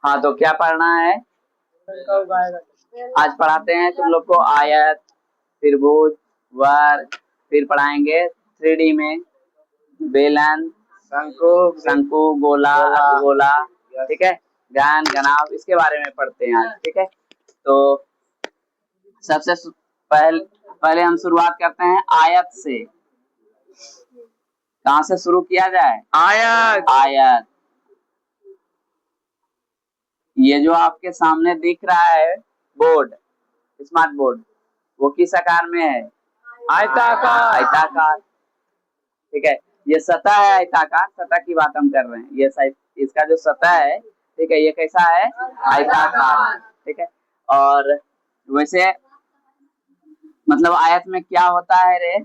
हाँ तो क्या पढ़ना है? आज पढ़ाते हैं तुम लोग को आयत, त्रिभुज, वर्ग, फिर पढ़ाएंगे 3D में बेलन, शंकु, शंकु, गोला, अर्धगोला, ठीक है, घन, घनाभ, इसके बारे में पढ़ते हैं आज। ठीक है, तो सबसे पहले हम शुरुआत करते हैं आयत से। कहाँ से शुरू किया जाए? आयत। आयत। ये जो आपके सामने दिख रहा है बोर्ड, स्मार्ट बोर्ड, वो किस आकार में है? आयताकार। आयताकार। ठीक है, ये सतह है आयताकार, सतह की बात हम कर रहे हैं। ये इसका जो सतह है, ठीक है, ये कैसा है? आयताकार। ठीक है, और वैसे मतलब आयत में क्या होता है रे?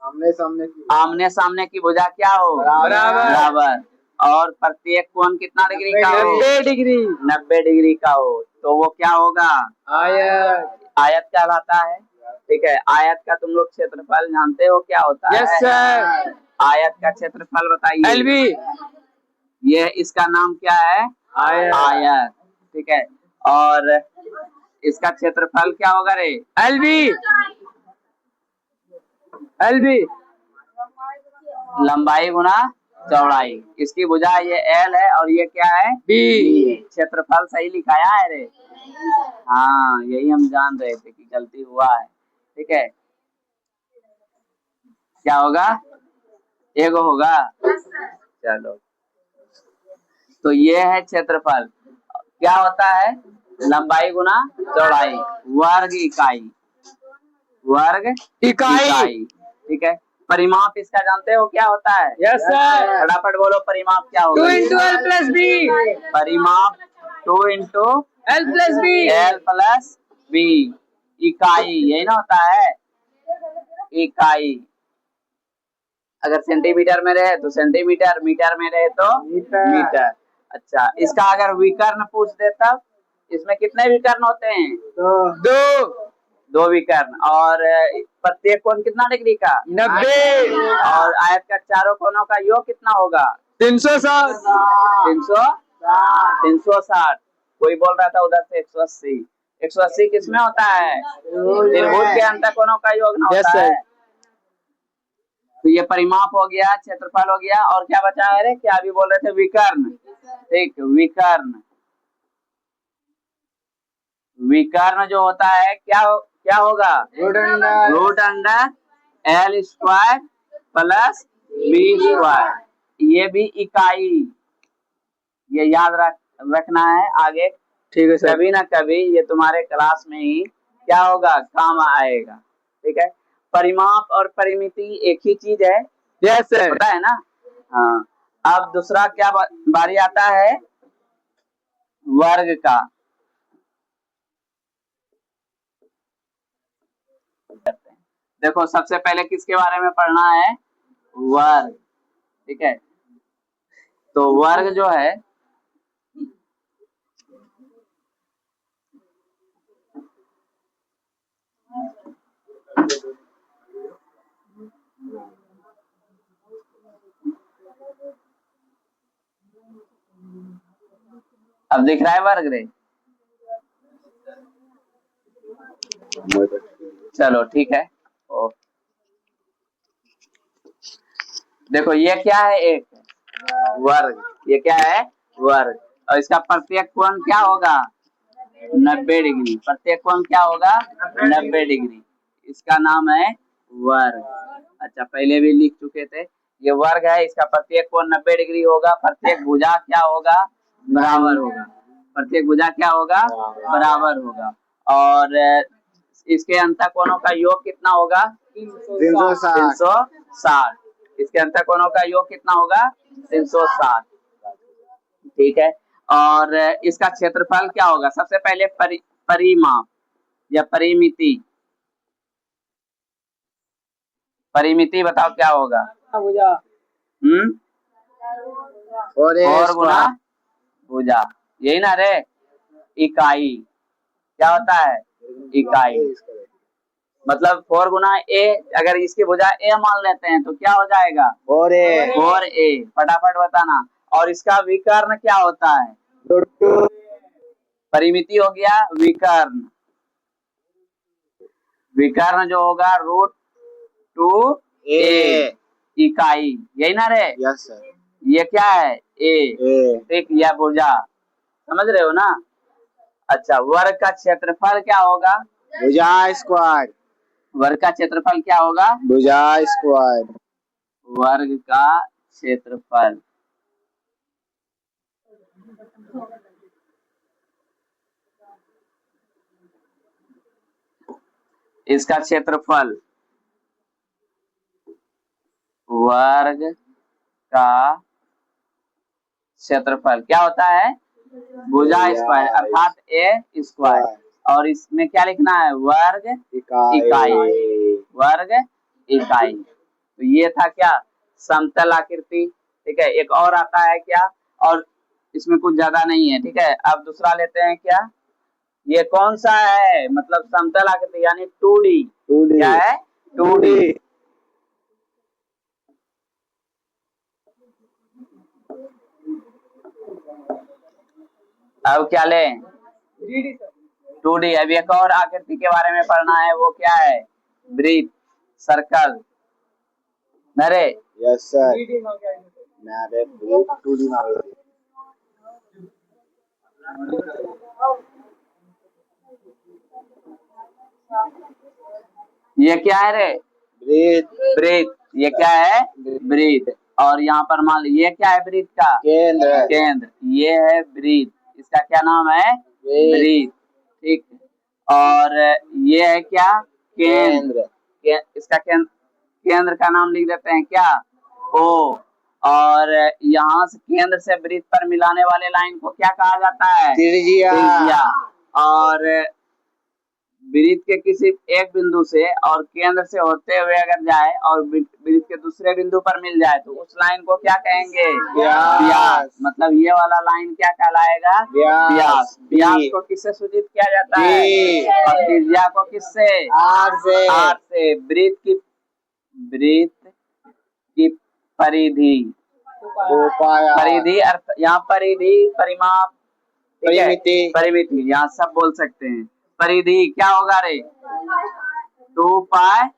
आमने सामने की भुजा क्या हो? बराबर। और प्रत्येक कोण कितना डिग्री का हो? 90 डिग्री। 90 डिग्री का हो, तो वो क्या होगा? आयत। आयत कहलाता है। ठीक है, आयत का तुम लोग क्षेत्रफल जानते हो क्या होता है? Yes sir. आयत का क्षेत्रफल बताइए। एलबी। ये इसका नाम क्या है? आयत। आयत। ठीक है, और इसका क्षेत्रफल क्या होगा रे? एलबी। एलबी लंबाई गुना चौड़ाई। इसकी भुजा ये एल है और ये क्या है? बी। क्षेत्रफल सही लिखाया है रे? हाँ, यही हम जान रहे थे कि गलती हुआ है। ठीक है, क्या होगा? एगो होगा। चलो, तो ये है क्षेत्रफल। क्या होता है? लंबाई गुना चौड़ाई, वर्ग इकाई। वर्ग इकाई। ठीक है, परिमाप इसका जानते हो क्या होता है? Yes sir. फटाफट बोलो, परिमाप क्या होगा? 2 × L + B। परिमाप 2 × L + B। L + B। इकाई, यही ना होता है? इकाई। अगर सेंटीमीटर में रहे तो सेंटीमीटर, मीटर में रहे तो मीटर। अच्छा, इसका अगर विकर्ण पूछ दे तब? इसमें कितने विकर्ण होते हैं? 2 विकर्ण। और प्रत्येक कोण कितना डिग्री का? 90। और आयत का चारों कोनों का योग कितना होगा? 360। 360। कोई बोल रहा था उधर से 180। 180 किसमें होता है? त्रिभुज के अंतःकोणों का योग ना होता है? तो ये परिमाप हो गया, क्षेत्रफल हो गया, और क्या बचा है रे? क्या अभी बोल रहे थे? विकर्ण। ठीक, विकर्ण। विकर्ण जो होता है क्या होगा? Root under L² + B²। ये भी इकाई, ये याद रखना है आगे। ठीक है सर। कभी ना कभी ये तुम्हारे क्लास में ही क्या होगा? काम आएगा। ठीक है, परिमाप और परिमिति एक ही चीज है। Yes sir. पता है ना? हाँ, अब दूसरा क्या बारी आता है? वर्ग का। देखो, सबसे पहले किसके बारे में पढ़ना है? वर्ग। ठीक है, तो वर्ग जो है, अब दिख रहा है वर्ग रे? चलो ठीक है। ओ, देखो ये क्या है? एक वर्ग। ये क्या है? वर्ग। और इसका प्रत्येक कोण क्या होगा? 90 डिग्री। प्रत्येक कोण क्या होगा? 90 डिग्री। इसका नाम है वर्ग। अच्छा, पहले भी लिख चुके थे। ये वर्ग है, इसका प्रत्येक कोण 90 डिग्री होगा। प्रत्येक भुजा क्या होगा? बराबर होगा। प्रत्येक भुजा क्या होगा? बराबर होगा। और इसके अंतःकोणों का योग कितना होगा? 360। इसके अंतःकोणों का योग कितना होगा? 360। ठीक है, और इसका क्षेत्रफल क्या होगा? सबसे पहले परिमाप या परिमिति। परिमिति बताओ क्या होगा? और गुना भुजा, यही ना रे? इकाई क्या होता है? इकाई। मतलब 4 गुना A, अगर इसकी भुजा A मान लेते हैं तो क्या हो जाएगा? 4A। फटाफट बताना। और इसका विकर्ण क्या होता है? √2 परिमिति हो गया विकर्ण, विकर्ण जो होगा √2a इकाई, यही ना रे? Yes sir. ये क्या है? ए, ठीक, यह भुजा, समझ रहे हो ना? अच्छा, वर्ग का क्षेत्रफल क्या होगा? भुजा स्क्वायर। वर्ग का क्षेत्रफल क्या होगा? भुजा स्क्वायर। वर्ग का क्षेत्रफल, इसका क्षेत्रफल, वर्ग का क्षेत्रफल क्या होता है? भुजा स्क्वायर अर्थात ए स्क्वायर। और इसमें क्या लिखना है? वर्ग इकाई, वर्ग इकाई। तो ये था क्या? समतल आकृति, ठीक है। एक और आता है क्या? और इसमें कुछ ज्यादा नहीं है, ठीक है। अब दूसरा लेते हैं क्या? ये कौन सा है? मतलब समतल आकृति यानी 2D। क्या है? 2D। अब क्या लें? 2D। अब एक और आकृति के बारे में पढ़ना है, वो क्या है? वृत्त, सर्कल, नरे? Yes sir. नारे 2D में ये क्या है रे? वृत्त। वृत्त। ये क्या है? वृत्त। और यहाँ पर मान लो ये क्या है? वृत्त का केंद्र। केंद्र। ये है वृत्त, इसका क्या नाम है? वृत्त, ठीक। और ये है क्या? केंद्र। इसका केंद्र का नाम लिख देते हैं क्या? ओ। और यहाँ से केंद्र से वृत्त पर मिलाने वाले लाइन को क्या कहा जाता है? त्रिज्या। और वृत्त के किसी एक बिंदु से और केंद्र से होते हुए अगर जाए और वृत्त के दूसरे बिंदु पर मिल जाए तो उस लाइन को क्या कहेंगे? व्यास। मतलब ये वाला लाइन क्या कहलाएगा? व्यास। व्यास को किससे सूचित किया जाता है? और त्रिज्या को किससे? आर से। आर से। वृत्त की परिधि, परिधि अर्थ यहाँ परिधि, परिमाप, परिमिति यहाँ सब बोल सकते हैं। परिधि क्या होगा रे? 2πr,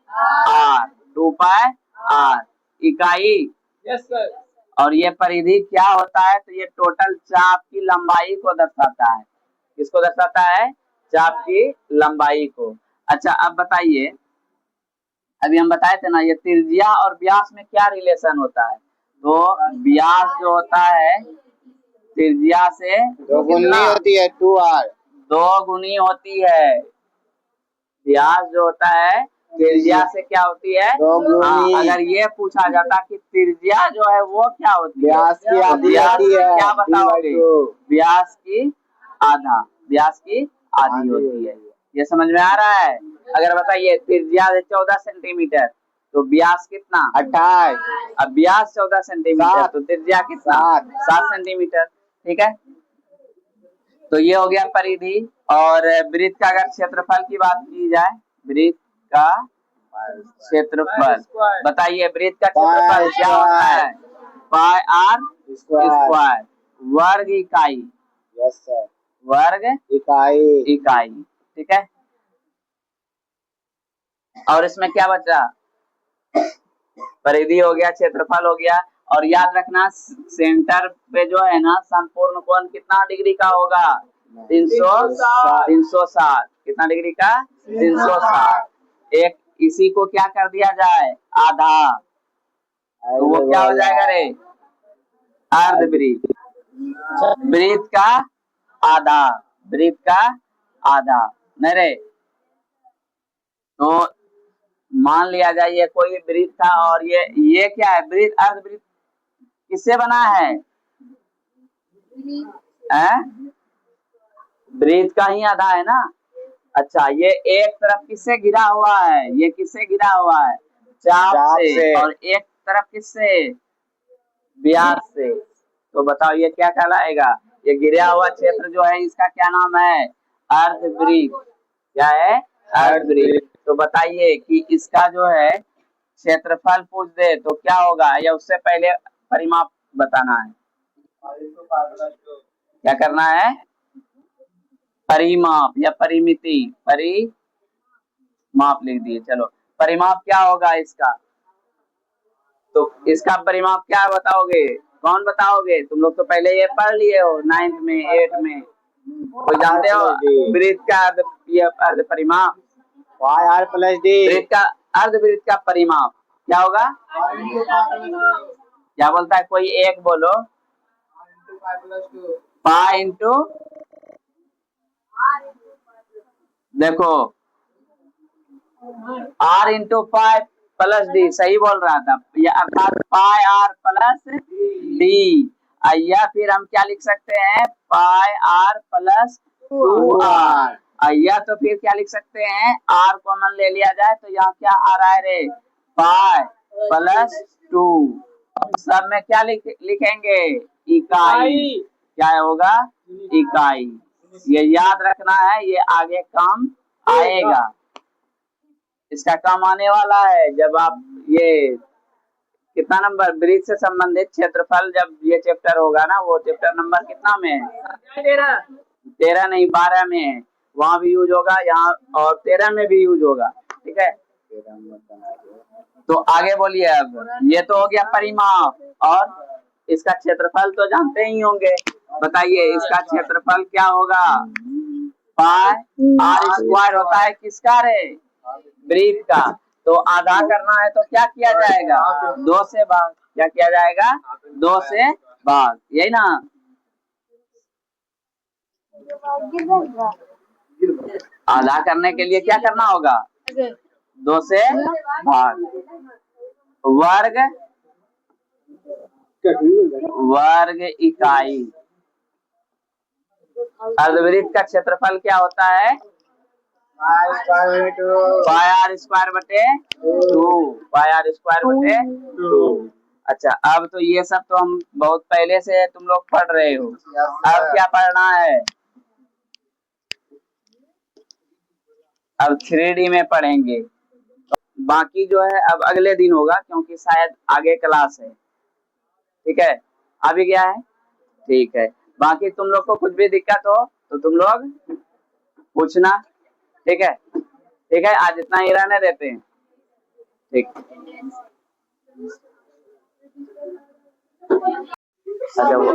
2πr इकाई। Yes sir. और ये परिधि क्या होता है? तो ये टोटल चाप की लंबाई को दर्शाता है। किसको दर्शाता है? चाप की लंबाई को। अच्छा, अब बताइए, अभी हम बताए थे ना ये त्रिज्या और व्यास में क्या रिलेशन होता है? तो व्यास जो होता है त्रिज्या से दो गुनी होती है, 2r। 2 गुनी होती है। व्यास जो होता है त्रिज्या से क्या होती है? 2 गुनी। अगर ये पूछा जाता कि त्रिज्या जो है वो क्या होती है? व्यास की आधी व्यास होती है। क्या बताओगे? व्यास की आधा, व्यास की आधी होती है। ये समझ में आ रहा है? अगर बताइए त्रिज्या 14 सेंटीमीटर तो व्यास कितना? 28। अब व्यास 14 सेंटीमीटर तो त्रिज्या कितना? 7 सेंटीमीटर, ठीक है। तो ये हो गया परिधि। और वृत्त का अगर क्षेत्रफल की बात की जाए, वृत्त का क्षेत्रफल बताइए, वृत्त का क्षेत्रफल क्या होता है? पाई आर स्क्वायर, वर्ग इकाई। Yes sir. वर्ग इकाई, ठीक है। और इसमें क्या बचा? परिधि हो गया, क्षेत्रफल हो गया। और याद रखना सेंटर पे जो है ना संपूर्ण कोण कितना डिग्री का होगा? 360। कितना डिग्री का? 360। एक इसी को क्या कर दिया जाए? आधा, तो वो क्या हो जाएगा रे? अर्धवृत्त। वृत्त का आधा, वृत्त का आधा, नहीं रे? तो मान लिया जाए ये कोई वृत्त था और ये क्या है? वृत्त, अर्धवृत्त किससे बना है? वृत्त का ही आधा है ना। अच्छा, ये एक तरफ किससे घिरा हुआ है? ये किससे घिरा हुआ है? चाप से। और एक तरफ किससे? व्यास से। तो बताओ ये क्या कहलाएगा? ये घिरा हुआ क्षेत्र जो है इसका क्या नाम है? अर्धवृत्त। क्या है? अर्धवृत्त। तो बताइए कि इसका जो है क्षेत्रफल पूछ दे तो क्या होगा, या उससे पहले परिमाप बताना है? क्या करना है? परिमाप या परिमिति, परिमाप लिख दिए। चलो परिमाप क्या होगा इसका? तो इसका परिमाप क्या बताओगे? कौन बताओगे? तुम लोग तो पहले ये पढ़ लिए हो 9th में 8th में। कोई जानते हो वृत्त का अर्ध परिमाप? पाई आर प्लस डी। वृत्त का अर्धवृत्त का परिमाप क्या होगा? क्या बोलता है कोई? एक बोलो। पाई इंटू, देखो r into pi plus D, सही बोल रहा था ये, अर्थात पाई आर प्लस डी। या फिर हम क्या लिख सकते हैं? पाई आर प्लस 2r। या तो फिर क्या लिख सकते हैं? r कॉमन ले लिया जाए तो यहाँ क्या आ रहा है रे? Pi plus 2। सब में क्या लिखेंगे? इकाई। क्या होगा? इकाई। ये याद रखना है, ये आगे काम आएगा। इसका काम आने वाला है जब आप ये कितना नंबर वृत्त से संबंधित क्षेत्रफल, जब ये चैप्टर होगा ना, वो चैप्टर नंबर कितना में है? 13 नहीं 12 में है। वहां भी यूज होगा, यहाँ और 13 में भी यूज होगा। ठीक है, तो आगे बोलिए। अब ये तो हो गया परिमाप, और इसका क्षेत्रफल तो जानते ही होंगे। बताइए इसका क्षेत्रफल क्या होगा? पाई आर स्क्वायर होता है किसका रे? वृत्त का। तो आधा करना है तो क्या किया जाएगा? 2 से भाग। क्या किया जाएगा? 2 से भाग, यही ना? आधा करने के लिए क्या करना होगा? 2 से भाग। वर्ग इकाई। अर्धवृत्त का क्षेत्रफल क्या होता है? पाई आर स्क्वायर बटे 2। पाई आर स्क्वायर बटे 2। अच्छा, अब तो ये सब तो हम बहुत पहले से तुम लोग पढ़ रहे हो। अब क्या पढ़ना है? अब 3D में पढ़ेंगे। बाकी जो है अब अगले दिन होगा, क्योंकि शायद आगे क्लास है। ठीक है, अभी क्या है? ठीक है, बाकी तुम लोग को कुछ भी दिक्कत हो तो तुम लोग पूछना। ठीक है, ठीक है, आज इतना ही रहने देते हैं। ठीक, अच्छा।